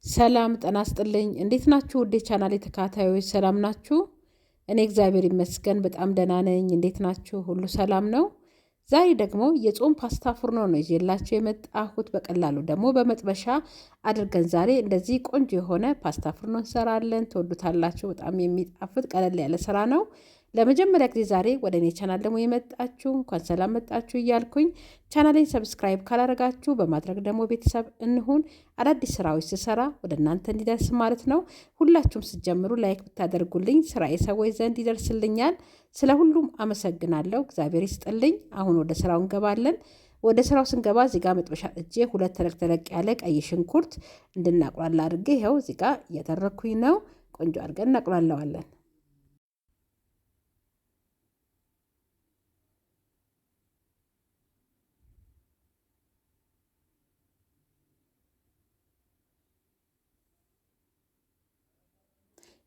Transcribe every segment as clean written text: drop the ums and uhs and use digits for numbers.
ሰላም ጤና ይስጥልኝ እንዴት ናችሁ? ውዴ ቻናሌ ተከታታዮች ሰላም ናችሁ? እኔ እግዚአብሔር ይመስገን በጣም ደህና ነኝ። እንዴት ናችሁ? ሁሉ ሰላም ነው? ዛሬ ደግሞ የጾም ፓስታ ፉርኖ ነው ይዤላችሁ የመጣሁት። በቀላሉ ደግሞ በመጥበሻ አድርገን ዛሬ እንደዚህ ቆንጆ የሆነ ፓስታ ፉርኖ እንሰራለን። ትወዱታላችሁ። በጣም የሚጣፍጥ ቀለል ያለ ስራ ነው። ለመጀመሪያ ጊዜ ዛሬ ወደ እኔ ቻናል ደግሞ የመጣችሁ እንኳን ሰላም መጣችሁ እያልኩኝ ቻናሌን ሰብስክራይብ ካላረጋችሁ በማድረግ ደግሞ ቤተሰብ እንሁን። አዳዲስ ስራዎች ስሰራ ወደ እናንተ እንዲደርስ ማለት ነው። ሁላችሁም ስትጀምሩ ላይክ ብታደርጉልኝ ስራዬ ሰዎች ዘንድ ይደርስልኛል። ስለ ሁሉም አመሰግናለሁ። እግዚአብሔር ይስጥልኝ። አሁን ወደ ስራው እንገባለን። ወደ ስራው ስንገባ እዚህ ጋር መጥበሻ ጥጄ ሁለት ተለቅ ተለቅ ያለ ቀይ ሽንኩርት እንድናቁላላ አድርጌ ይኸው እዚህ ጋር እያደረግኩኝ ነው። ቆንጆ አድርገን እናቁላለዋለን።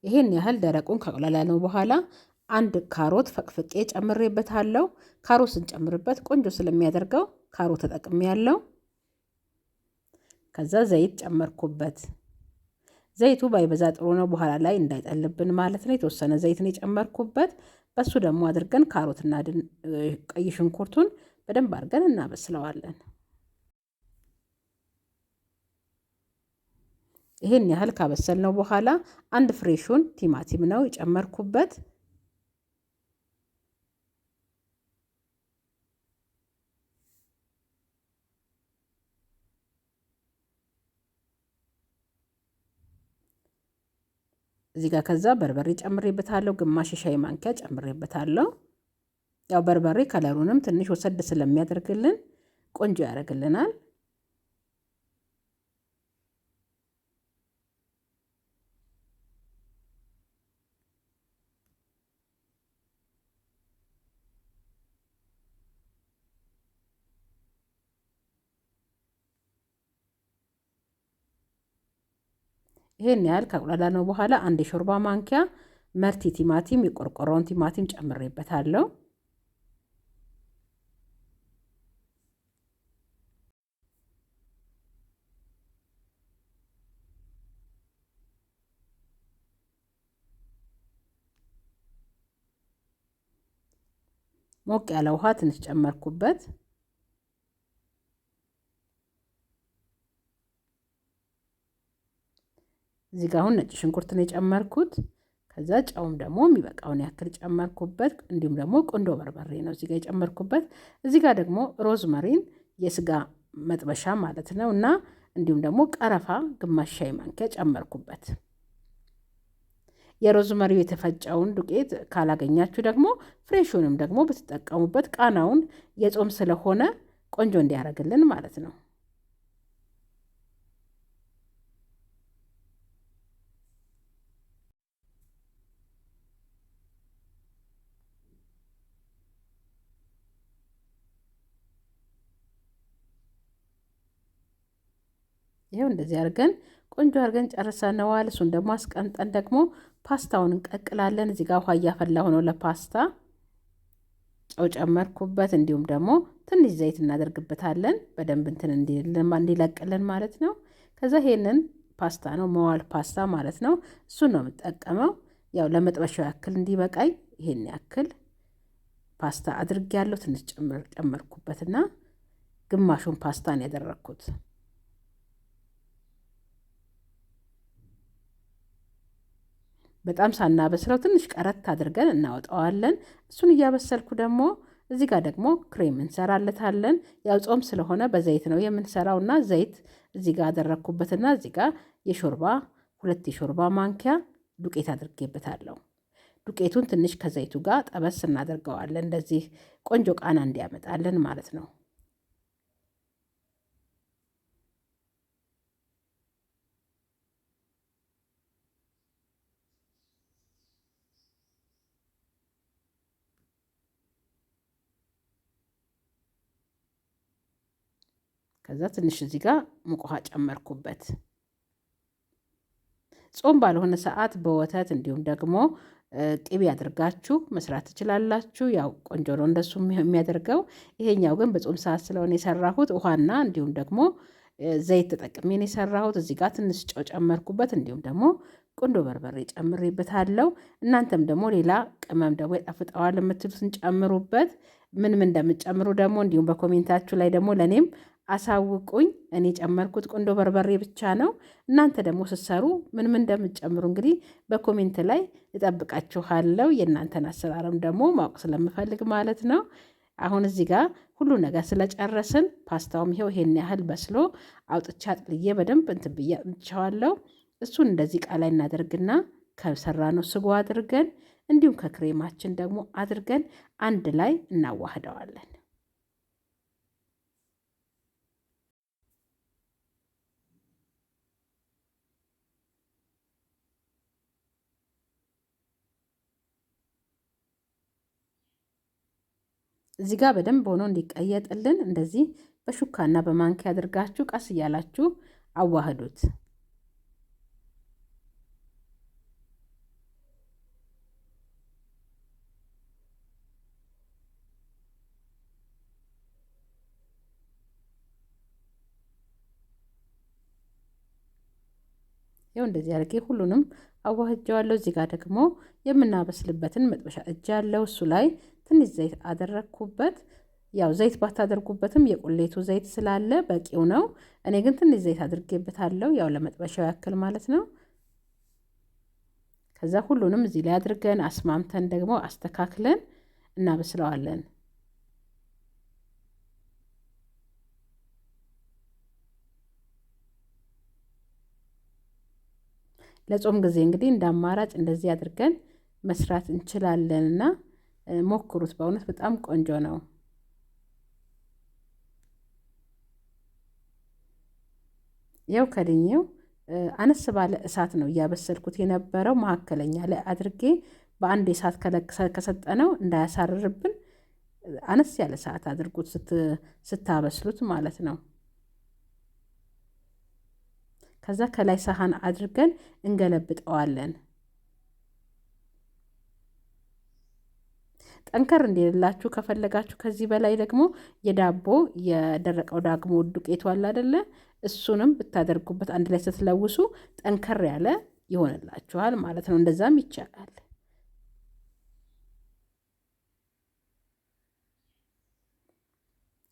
ይሄን ያህል ደረቁን ካቁላላነው በኋላ አንድ ካሮት ፈቅፍቄ ጨምሬበታለሁ። ካሮት ስንጨምርበት ቆንጆ ስለሚያደርገው ካሮት ተጠቅሜያለሁ። ከዛ ዘይት ጨመርኩበት። ዘይቱ ባይበዛ ጥሩ ነው፣ በኋላ ላይ እንዳይጠልብን ማለት ነው። የተወሰነ ዘይት ነው የጨመርኩበት። በሱ ደግሞ አድርገን ካሮትና ቀይ ሽንኩርቱን በደንብ አድርገን እናበስለዋለን። ይሄን ያህል ካበሰልነው በኋላ አንድ ፍሬሹን ቲማቲም ነው የጨመርኩበት። እዚህ ጋር ከዛ በርበሬ ጨምሬበታለሁ። ግማሽ ሻይ ማንኪያ ጨምሬበታለሁ። ያው በርበሬ ከለሩንም ትንሽ ወሰድ ስለሚያደርግልን ቆንጆ ያደርግልናል። ይሄን ያህል ካቁላላነው በኋላ አንድ የሾርባ ማንኪያ መርቲ ቲማቲም የቆርቆሮን ቲማቲም ጨምሬበታለሁ። ሞቅ ያለ ውሃ ትንሽ ጨመርኩበት። እዚህ ጋር አሁን ነጭ ሽንኩርት ነው የጨመርኩት። ከዛ ጨውም ደግሞ የሚበቃውን ያክል ጨመርኩበት። እንዲሁም ደግሞ ቁንዶ በርበሬ ነው እዚህ ጋር የጨመርኩበት። እዚህ ጋር ደግሞ ሮዝመሪን የስጋ መጥበሻ ማለት ነው እና እንዲሁም ደግሞ ቀረፋ ግማሽ ሻይ ማንኪያ ጨመርኩበት። የሮዝመሪው የተፈጨውን ዱቄት ካላገኛችሁ ደግሞ ፍሬሹንም ደግሞ ብትጠቀሙበት ቃናውን የጾም ስለሆነ ቆንጆ እንዲያደርግልን ማለት ነው። ይሄው እንደዚህ አድርገን ቆንጆ አድርገን ጨርሰነዋል። እሱን ደግሞ አስቀምጠን ደግሞ ፓስታውን እንቀቅላለን። እዚህ ጋር ውሃ እያፈላሁ ነው ለፓስታ። ጨው ጨመርኩበት። እንዲሁም ደግሞ ትንሽ ዘይት እናደርግበታለን በደንብ እንትን እንዲለቅልን ማለት ነው። ከዛ ይሄንን ፓስታ ነው መዋል ፓስታ ማለት ነው። እሱን ነው የምጠቀመው። ያው ለመጥበሻው ያክል እንዲበቃኝ ይሄን ያክል ፓስታ አድርጌያለሁ። ትንሽ ጨመርኩበትና ግማሹን ፓስታ ነው ያደረኩት። በጣም ሳናበስለው ትንሽ ቀረት አድርገን እናወጣዋለን። እሱን እያበሰልኩ ደግሞ እዚህ ጋር ደግሞ ክሬም እንሰራለታለን። ያው ጾም ስለሆነ በዘይት ነው የምንሰራውና ዘይት እዚህ ጋር አደረኩበትና እዚህ ጋር ሁለት የሾርባ ማንኪያ ዱቄት አድርጌበታለሁ። ዱቄቱን ትንሽ ከዘይቱ ጋር ጠበስ እናደርገዋለን እንደዚህ ቆንጆ ቃና እንዲያመጣልን ማለት ነው። ከዛ ትንሽ እዚህ ጋር ሙቅ ውሃ ጨመርኩበት። ጾም ባልሆነ ሰዓት በወተት እንዲሁም ደግሞ ቅቤ አድርጋችሁ መስራት ትችላላችሁ። ያው ቆንጆ ነው እንደሱ የሚያደርገው። ይሄኛው ግን በጾም ሰዓት ስለሆነ የሰራሁት ውሃና እንዲሁም ደግሞ ዘይት ተጠቅሜ ነው የሰራሁት። እዚህ ጋር ትንሽ ጨው ጨመርኩበት፣ እንዲሁም ደግሞ ቁንዶ በርበሬ ጨምሬበታለሁ። እናንተም ደግሞ ሌላ ቅመም ደግሞ ይጣፍጠዋል የምትሉትን ጨምሩበት። ምን ምን እንደምትጨምሩ ደግሞ እንዲሁም በኮሜንታችሁ ላይ ደግሞ ለእኔም አሳውቁኝ። እኔ ጨመርኩት ቁንዶ በርበሬ ብቻ ነው። እናንተ ደግሞ ስትሰሩ ምን ምን እንደምትጨምሩ እንግዲህ በኮሜንት ላይ እጠብቃችኋለሁ። የእናንተን አሰራርም ደግሞ ማወቅ ስለምፈልግ ማለት ነው። አሁን እዚህ ጋር ሁሉ ነገር ስለጨረስን ፓስታውም ይሄው ይሄን ያህል በስሎ አውጥቻ ጥልዬ በደንብ እንትን ብዬ አጥንቸዋለሁ። እሱን እንደዚህ ዕቃ ላይ እናደርግና ከሰራነው ስጎ አድርገን እንዲሁም ከክሬማችን ደግሞ አድርገን አንድ ላይ እናዋህደዋለን። እዚህ ጋር በደንብ ሆኖ እንዲቀየጥልን እንደዚህ በሹካና በማንኪያ አድርጋችሁ ቀስ እያላችሁ አዋህዱት። ያው እንደዚህ አድርጌ ሁሉንም አዋህጀዋለሁ። እዚህ ጋር ደግሞ የምናበስልበትን መጥበሻ እጅ ያለው እሱ ላይ ትንሽ ዘይት አደረግኩበት። ያው ዘይት ባታደርጉበትም የቁሌቱ ዘይት ስላለ በቂው ነው። እኔ ግን ትንሽ ዘይት አድርጌበታለሁ፣ ያው ለመጥበሻው ያክል ማለት ነው። ከዛ ሁሉንም እዚህ ላይ አድርገን አስማምተን ደግሞ አስተካክለን እናበስለዋለን። ለጾም ጊዜ እንግዲህ እንደ አማራጭ እንደዚህ አድርገን መስራት እንችላለንና ሞክሩት። በእውነት በጣም ቆንጆ ነው። ያው ከድኜው አነስ ባለ እሳት ነው እያበሰልኩት የነበረው። መካከለኛ ላይ አድርጌ በአንድ እሳት ከሰጠነው እንዳያሳርርብን አነስ ያለ ሰዓት አድርጉት ስታበስሉት ማለት ነው። ከዛ ከላይ ሳህን አድርገን እንገለብጠዋለን። ጠንከር እንዲልላችሁ ከፈለጋችሁ ከዚህ በላይ ደግሞ የዳቦ የደረቀው ዳግሞ ዱቄቱ አለ አይደለ? እሱንም ብታደርጉበት አንድ ላይ ስትለውሱ ጠንከር ያለ ይሆንላችኋል ማለት ነው። እንደዛም ይቻላል።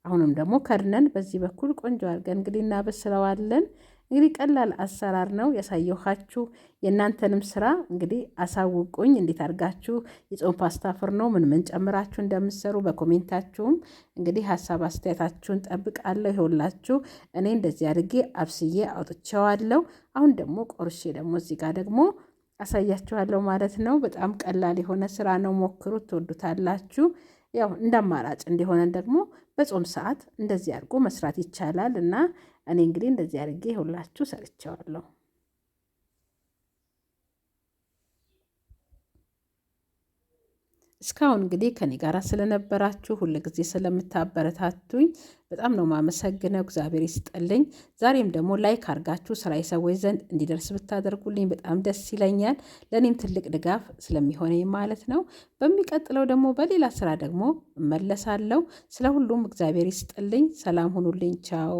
አሁንም ደግሞ ከድነን በዚህ በኩል ቆንጆ አድርገን እንግዲህ እናበስለዋለን። እንግዲህ ቀላል አሰራር ነው ያሳየኋችሁ። የእናንተንም ስራ እንግዲህ አሳውቁኝ። እንዴት አድርጋችሁ የጾም ፓስታ ፍርኖ ምን ምን ጨምራችሁ እንደምትሰሩ በኮሜንታችሁም እንግዲህ ሀሳብ አስተያየታችሁን ጠብቃለሁ። ይኸውላችሁ እኔ እንደዚህ አድርጌ አብስዬ አውጥቼዋለሁ። አሁን ደግሞ ቆርሼ ደግሞ እዚህ ጋር ደግሞ አሳያችኋለሁ ማለት ነው። በጣም ቀላል የሆነ ስራ ነው። ሞክሩት፣ ትወዱታላችሁ። ያው እንደ አማራጭ እንዲሆነን ደግሞ በጾም ሰዓት እንደዚህ አድርጎ መስራት ይቻላል እና እኔ እንግዲህ እንደዚህ አድርጌ ሁላችሁ ሰርቼዋለሁ። እስካሁን እንግዲህ ከኔ ጋር ስለነበራችሁ ሁል ጊዜ ስለምታበረታቱኝ በጣም ነው ማመሰግነው። እግዚአብሔር ይስጥልኝ። ዛሬም ደግሞ ላይክ አድርጋችሁ ስራ ሰዎች ዘንድ እንዲደርስ ብታደርጉልኝ በጣም ደስ ይለኛል። ለእኔም ትልቅ ድጋፍ ስለሚሆነኝ ማለት ነው። በሚቀጥለው ደግሞ በሌላ ስራ ደግሞ እመለሳለሁ። ስለ ሁሉም እግዚአብሔር ይስጥልኝ። ሰላም ሁኑልኝ። ቻው